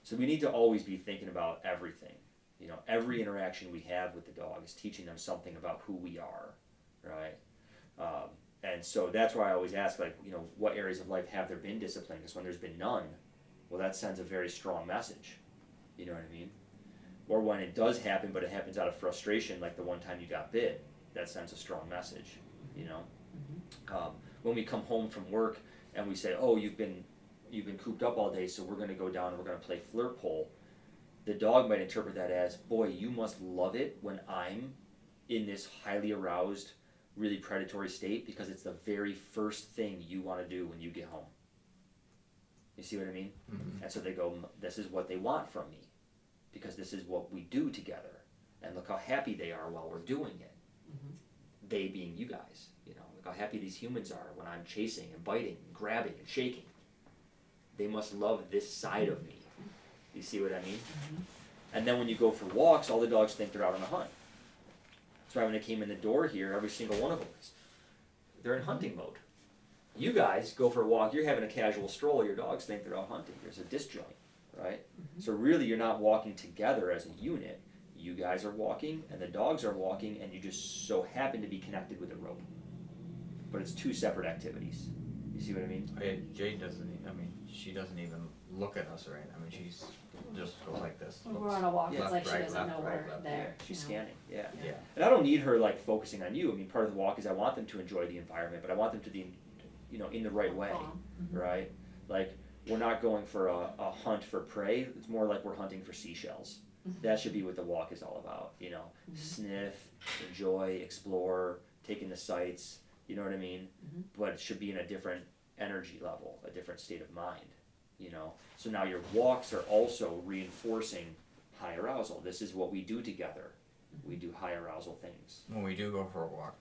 So we need to always be thinking about everything. You know, every interaction we have with the dog is teaching them something about who we are, right? And so that's why I always ask, like, you know, what areas of life have there been discipline? Because when there's been none, well, that sends a very strong message. You know what I mean? Or when it does happen, but it happens out of frustration, like the one time you got bit, that sends a strong message, you know? When we come home from work and we say, oh, you've been cooped up all day, so we're going to go down and we're going to play flirt pole, the dog might interpret that as, boy, you must love it when I'm in this highly aroused, really predatory state, because it's the very first thing you want to do when you get home. You see what I mean? Mm-hmm. And so they go, this is what they want from me, because this is what we do together, and look how happy they are while we're doing it. Mm-hmm. They being you guys, you know, look how happy these humans are when I'm chasing and biting and grabbing and shaking. They must love this side of me. You see what I mean? Mm-hmm. And then when you go for walks, all the dogs think they're out on a hunt. That's why when they came in the door here, every single one of them is. They're in hunting mode. You guys go for a walk, you're having a casual stroll, your dogs think they're out hunting. There's a disjoint, right? Mm-hmm. So really you're not walking together as a unit. You guys are walking and the dogs are walking, and you just so happen to be connected with a rope. But it's two separate activities. You see what I mean? Jade doesn't, she doesn't even look at us, right? She's just goes like this. When we're on a walk, Yeah. it's like Left, she right, doesn't left, know right, we're left. there. She's you know? scanning, yeah. Yeah. And I don't need her like focusing on you. Part of the walk is I want them to enjoy the environment, but I want them to be, you know, in the right way, Mm-hmm. right? Like, we're not going for a hunt for prey. It's more like we're hunting for seashells. Mm-hmm. That should be what the walk is all about, you know. Mm-hmm. Sniff, enjoy, explore, taking the sights, you know what I mean? Mm-hmm. But it should be in a different energy level, a different state of mind, you know. So now your walks are also reinforcing high arousal. This is what we do together. We do high arousal things. When we do go for a walk,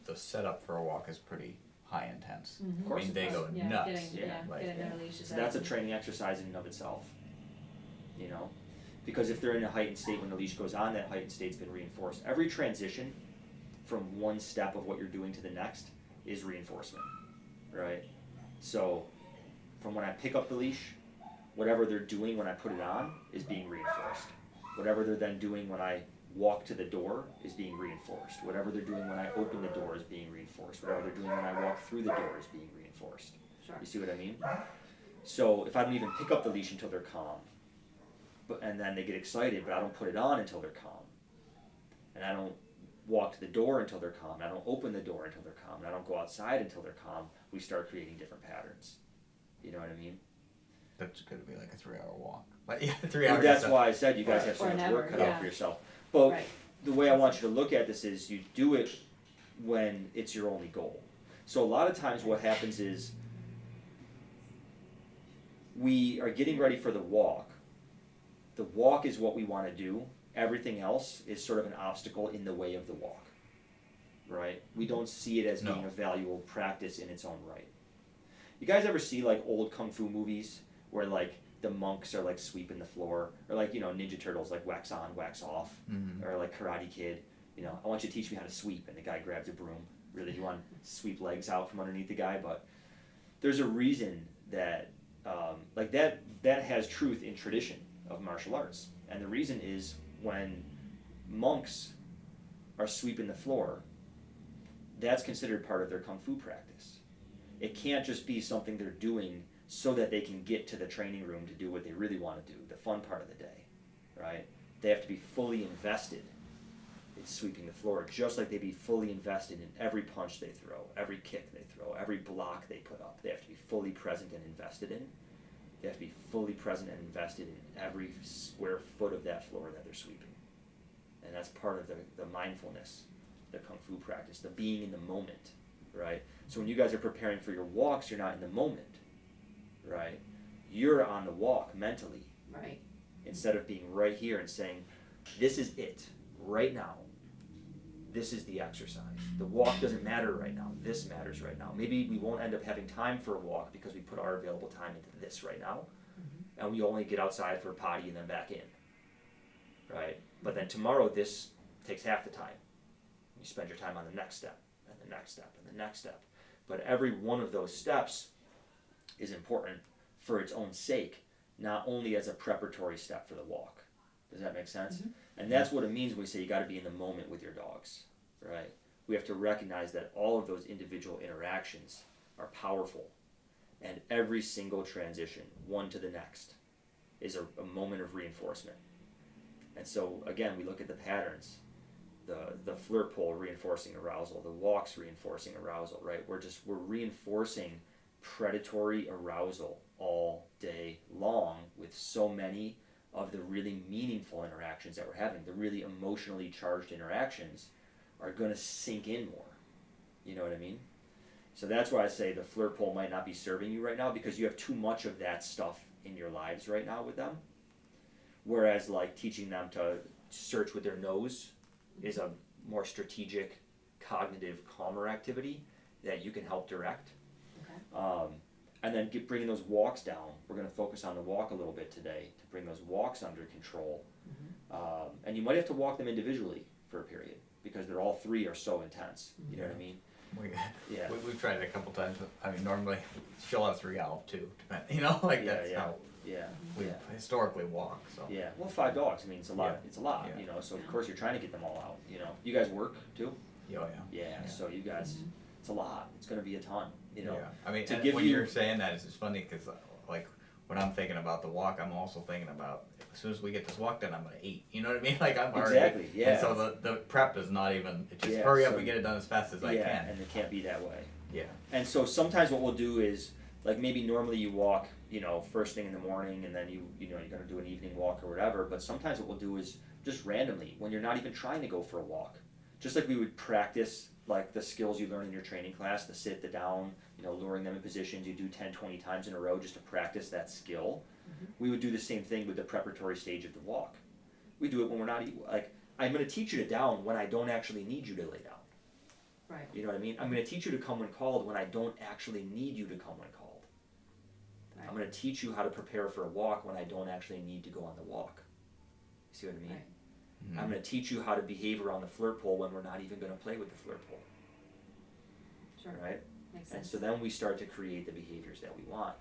the setup for a walk is pretty high intense. Mm-hmm. Of course they go nuts. Getting their leashes So out. that's a training exercise in and of itself, you know, because if they're in a heightened state when the leash goes on, that heightened state's been reinforced. Every transition from one step of what you're doing to the next is reinforcement, right? So from when I pick up the leash, whatever they're doing when I put it on is being reinforced. Whatever they're then doing when I walk to the door is being reinforced. Whatever they're doing when I open the door is being reinforced. Whatever they're doing when I walk through the door is being reinforced. Sure. You see what I mean? So if I don't even pick up the leash until they're calm, and then they get excited, but I don't put it on until they're calm, and I don't walk to the door until they're calm, and I don't open the door until they're calm, and I don't go outside until they're calm, we start creating different patterns. You know what I mean? That's going to be like a 3-hour walk. But yeah, 3 hours. That's why I said you guys have so Or much never, work cut out yeah. for yourself. But Right. the way I want you to look at this is you do it when it's your only goal. So a lot of times what happens is we are getting ready for the walk. The walk is what we want to do. Everything else is sort of an obstacle in the way of the walk, right? We don't see it as being a valuable practice in its own right. You guys ever see like old kung fu movies where like the monks are like sweeping the floor, or like, you know, Ninja Turtles, like wax on, wax off, or like Karate Kid, you know, I want you to teach me how to sweep, and the guy grabs a broom. Really, you want to sweep legs out from underneath the guy, but there's a reason that like that has truth in tradition of martial arts, and the reason is when monks are sweeping the floor, that's considered part of their kung fu practice. It can't just be something they're doing so that they can get to the training room to do what they really want to do, the fun part of the day, right? They have to be fully invested in sweeping the floor, just like they'd be fully invested in every punch they throw, every kick they throw, every block they put up. They have to be fully present and invested in. They have to be fully present and invested in every square foot of that floor that they're sweeping. And that's part of the mindfulness, the kung fu practice, the being in the moment, right? So when you guys are preparing for your walks, you're not in the moment, right? You're on the walk mentally. Right. Instead of being right here and saying, this is it, right now. This is the exercise. The walk doesn't matter right now. This matters right now. Maybe we won't end up having time for a walk because we put our available time into this right now. Mm-hmm. And we only get outside for a potty and then back in, right? But then tomorrow this takes half the time. You spend your time on the next step, and the next step, and the next step. But every one of those steps is important for its own sake, not only as a preparatory step for the walk. Does that make sense? Mm-hmm. And that's what it means when we say you got to be in the moment with your dogs, right? We have to recognize that all of those individual interactions are powerful, and every single transition, one to the next, is a moment of reinforcement. And so again, we look at the patterns. The flirt pole reinforcing arousal, the walks reinforcing arousal, right? We're reinforcing predatory arousal all day long with so many of the really meaningful interactions that we're having. The really emotionally charged interactions are going to sink in more. You know what I mean? So that's why I say the flirt pole might not be serving you right now, because you have too much of that stuff in your lives right now with them. Whereas like teaching them to search with their nose is a more strategic, cognitive, calmer activity that you can help direct. Okay. And then bringing those walks down. We're going to focus on the walk a little bit today to bring those walks under control. Mm-hmm. And you might have to walk them individually for a period because they're all three are so intense. Mm-hmm. You know what I mean? Yeah. We've tried it a couple times. I mean, normally she'll have 3, I'll have 2. You know, like Yeah, that's yeah. how Yeah. we Yeah. historically walk. So Yeah. Well, 5 dogs. I mean, it's a lot. Yeah. It's a lot. Yeah. You know. So of Yeah. course you're trying to get them all out. You know. You guys work too. yeah, Yeah. So you guys, Mhm. it's a lot. It's going to be a ton. You know. Yeah, I mean, to and give when you- you're saying that, it's funny because like when I'm thinking about the walk, I'm also thinking about as soon as we get this walk done, I'm gonna eat. You know what I mean? Like I'm already. Exactly, yeah. And so the prep is not even. It's just Yeah, hurry up so- and get it done as fast as I Yeah, can. and it can't be that way. Yeah. And so sometimes what we'll do is, like maybe normally you walk, you know, first thing in the morning, and then you know you're gonna do an evening walk or whatever. But sometimes what we'll do is just randomly, when you're not even trying to go for a walk, just like we would practice like the skills you learn in your training class, the sit, the down, you know, luring them in positions. You do 10, 20 times in a row just to practice that skill. We would do the same thing with the preparatory stage of the walk. We do it when we're not like I'm gonna teach you to down when I don't actually need you to lay down. Right. You know what I mean? I'm going to teach you to come when called when I don't actually need you to come when called. Right. I'm going to teach you how to prepare for a walk when I don't actually need to go on the walk. See what I mean? Right. Mm-hmm. I'm going to teach you how to behave around the flirt pole when we're not even going to play with the flirt pole. Sure. Right? Makes And sense. so then we start to create the behaviors that we want.